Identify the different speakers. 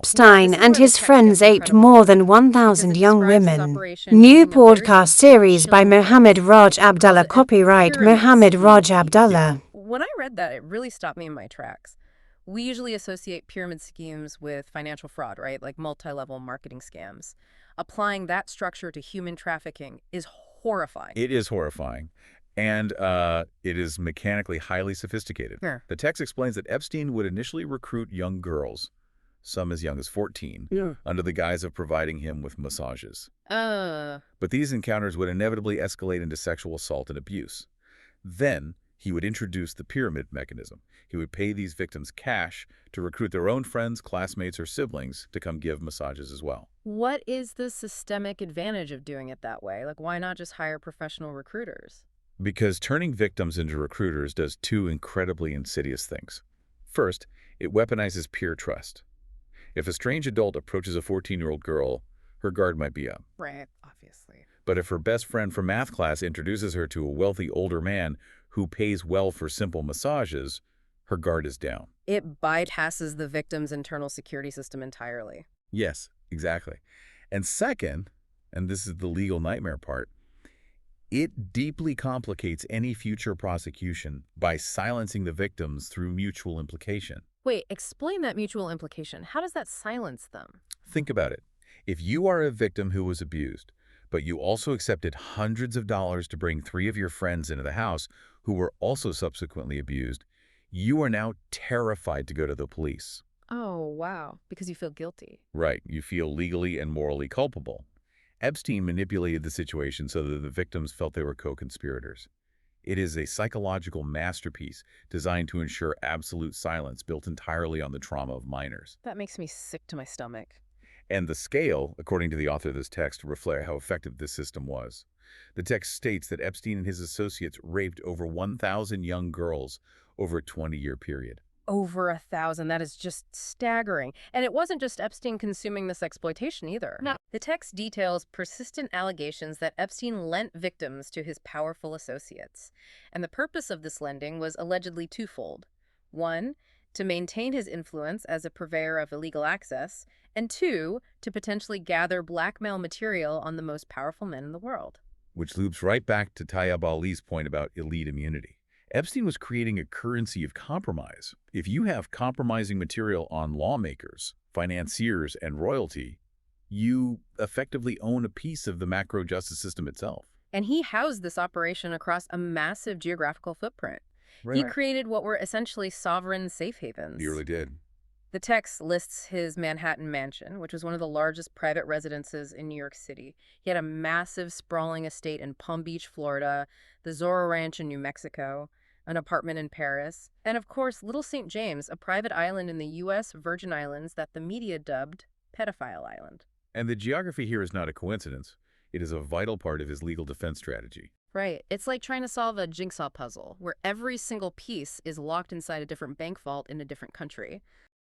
Speaker 1: Epstein and his friends aped more than 1,000 young women. New podcast series by Mohammed Abdullah. Copyright Mohammed Abdullah.
Speaker 2: When I read that, it really stopped me in my tracks. We usually associate pyramid schemes with financial fraud, right? Like multi-level marketing scams. Applying that structure to human trafficking is horrifying.
Speaker 3: It is horrifying. And it is mechanically highly sophisticated.
Speaker 2: Sure.
Speaker 3: The text explains that Epstein would initially recruit young girls, some as young as 14, under the guise of providing him with massages. But these encounters would inevitably escalate into sexual assault and abuse. Then he would introduce the pyramid mechanism. He would pay these victims cash to recruit their own friends, classmates, or siblings to come give massages as well.
Speaker 2: What is the systemic advantage of doing it that way? Like, why not just hire professional recruiters?
Speaker 3: Because turning victims into recruiters does two incredibly insidious things. First, it weaponizes peer trust. If a strange adult approaches a 14-year-old girl, her guard might be up.
Speaker 2: Right, obviously.
Speaker 3: But if her best friend from math class introduces her to a wealthy older man who pays well for simple massages, her guard is down.
Speaker 2: It bypasses the victim's internal security system entirely.
Speaker 3: Yes, exactly. And second, and this is the legal nightmare part, it deeply complicates any future prosecution by silencing the victims through mutual implication.
Speaker 2: Wait, explain that mutual implication. How does that silence them?
Speaker 3: Think about it. If you are a victim who was abused, but you also accepted hundreds of dollars to bring 3 of your friends into the house who were also subsequently abused, you are now terrified to go to the police.
Speaker 2: Oh, wow. Because you feel guilty.
Speaker 3: Right. You feel legally and morally culpable. Epstein manipulated the situation so that the victims felt they were co-conspirators. It is a psychological masterpiece designed to ensure absolute silence built entirely on the trauma of minors.
Speaker 2: That makes me sick to my stomach.
Speaker 3: And the scale, according to the author of this text, reflect how effective this system was. The text states that Epstein and his associates raped over 1,000 young girls over a 20-year period.
Speaker 2: Over 1,000. That is just staggering. And it wasn't just Epstein consuming this exploitation either. No. The text details persistent allegations that Epstein lent victims to his powerful associates. And the purpose of this lending was allegedly twofold. 1, to maintain his influence as a purveyor of illegal access, and 2, to potentially gather blackmail material on the most powerful men in the world.
Speaker 3: Which loops right back to Tayyab Ali's point about elite immunity. Epstein was creating a currency of compromise. If you have compromising material on lawmakers, financiers, and royalty, you effectively own a piece of the macro justice system itself.
Speaker 2: And he housed this operation across a massive geographical footprint. Right. He created what were essentially sovereign safe havens.
Speaker 3: He really did.
Speaker 2: The text lists his Manhattan mansion, which was one of the largest private residences in New York City. He had a massive, sprawling estate in Palm Beach, Florida, the Zorro Ranch in New Mexico, an apartment in Paris, and of course, Little St. James, a private island in the U.S. Virgin Islands that the media dubbed Pedophile Island.
Speaker 3: And the geography here is not a coincidence. It is a vital part of his legal defense strategy.
Speaker 2: Right. It's like trying to solve a jigsaw puzzle, where every single piece is locked inside a different bank vault in a different country.